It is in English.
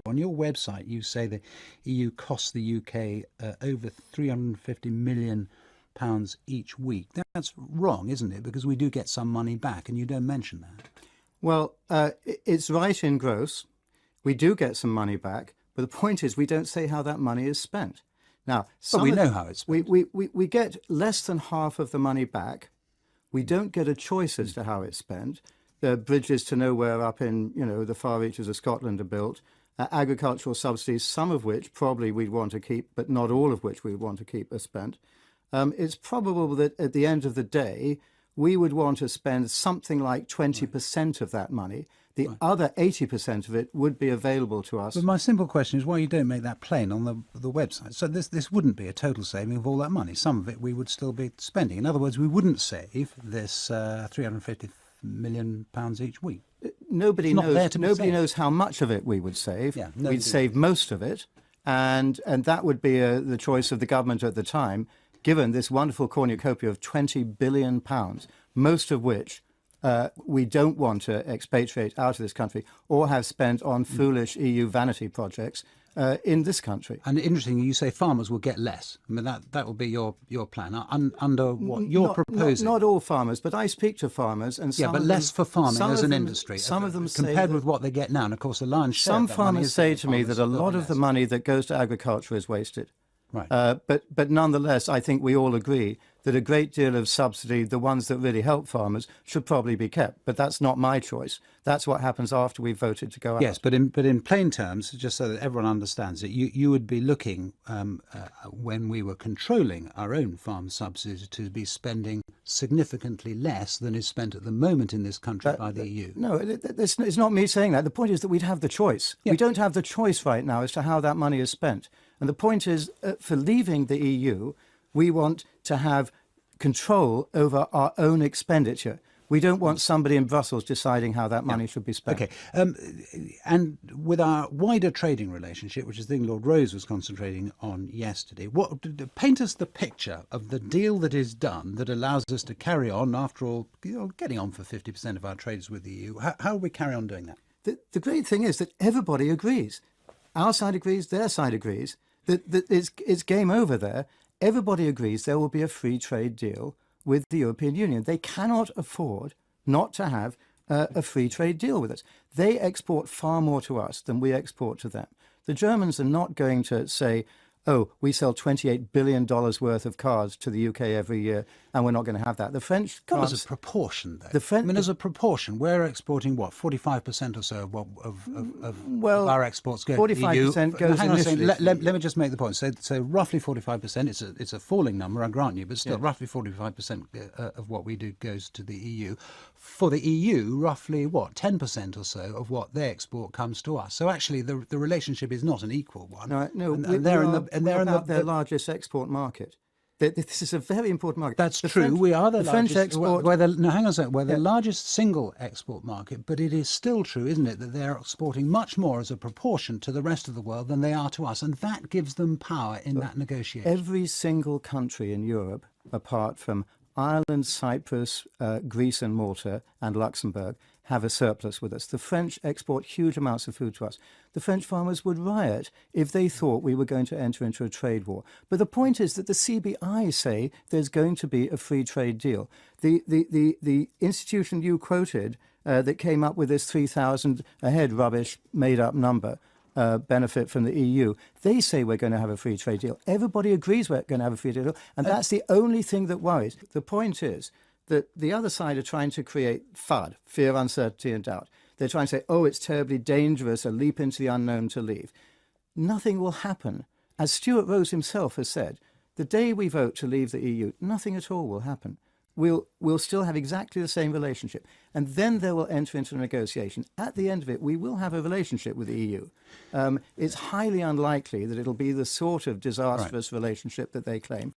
on your website, you say the EU costs the UK over £350 million each week. That's wrong, isn't it? Because we do get some money back, and you don't mention that. Well, it's right in gross. We do get some money back, but the point is we don't say how that money is spent. Now, but we know how it's spent. We get less than half of the money back. We don't get a choice as to how it's spent. The bridges to nowhere up in, the far reaches of Scotland are built. Agricultural subsidies, some of which probably we'd want to keep, but not all of which we want to keep, are spent. It's probable that at the end of the day, we would want to spend something like 20% of that money. The other 80% of it would be available to us. But my simple question is why you don't make that plain on the website. So this wouldn't be a total saving of all that money. Some of it we would still be spending. In other words, we wouldn't save this £350 million each week. Nobody knows how much of it we would save. Yeah, we'd save most of it, and that would be the choice of the government at the time, given this wonderful cornucopia of £20 billion, most of which we don't want to expatriate out of this country or have spent on foolish EU vanity projects in this country. And interestingly, you say farmers will get less. I mean, that will be your plan under what you're proposing. Not all farmers, but I speak to farmers, and some but less for farming as an industry. Some of them compared with what they get now, and of course the lion's share. Some farmers say to me that a lot of the money that goes to agriculture is wasted. Right. But nonetheless, I think we all agree that a great deal of subsidy, the ones that really help farmers, should probably be kept. But that's not my choice. That's what happens after we've voted to go out. Yes, but in plain terms, just so that everyone understands it, you would be looking, when we were controlling our own farm subsidies, to be spending significantly less than is spent at the moment in this country by the EU. No, it's not me saying that. The point is that we'd have the choice. Yeah. We don't have the choice right now as to how that money is spent. And the point is, for leaving the EU, we want to have control over our own expenditure. We don't want somebody in Brussels deciding how that money should be spent. Okay. And with our wider trading relationship, which is the thing Lord Rose was concentrating on yesterday, paint us the picture of the deal that is done that allows us to carry on, after all, getting on for 50% of our trades with the EU. How will we carry on doing that? The great thing is that everybody agrees. Our side agrees, their side agrees. That it's game over there. Everybody agrees there will be a free trade deal with the European Union. They cannot afford not to have a free trade deal with us. They export far more to us than we export to them. The Germans are not going to say, oh, we sell $28 billion worth of cars to the UK every year, and we're not going to have that. The French can't. As a proportion, though. As a proportion, we're exporting, 45% or so of our exports go to the EU. 45% goes Hang on a initially. second. Let me just make the point. So roughly 45%, it's a falling number, I grant you, but still roughly 45% of what we do goes to the EU. For the EU, roughly, 10% or so of what they export comes to us. So actually, the relationship is not an equal one. No, they're their largest export market. This is a very important market. That's true. We are the largest. French export. Hang on a second. We're the largest single export market, but it is still true, isn't it, that they're exporting much more as a proportion to the rest of the world than they are to us, and that gives them power in that negotiation. Every single country in Europe, apart from Ireland, Cyprus, Greece and Malta and Luxembourg, have a surplus with us. The French export huge amounts of food to us. The French farmers would riot if they thought we were going to enter into a trade war. But the point is that the CBI say there's going to be a free trade deal. The institution you quoted that came up with this 3,000 a head rubbish made-up number, benefit from the EU, they say we're going to have a free trade deal. Everybody agrees we're going to have a free trade deal, and that's the only thing that worries. The point is that the other side are trying to create FUD, fear, uncertainty and doubt. They're trying to say, oh, it's terribly dangerous, a leap into the unknown to leave. Nothing will happen. As Stuart Rose himself has said, the day we vote to leave the EU, nothing at all will happen. We'll still have exactly the same relationship. And then they will enter into a negotiation. At the end of it, we will have a relationship with the EU. It's highly unlikely that it'll be the sort of disastrous relationship that they claim.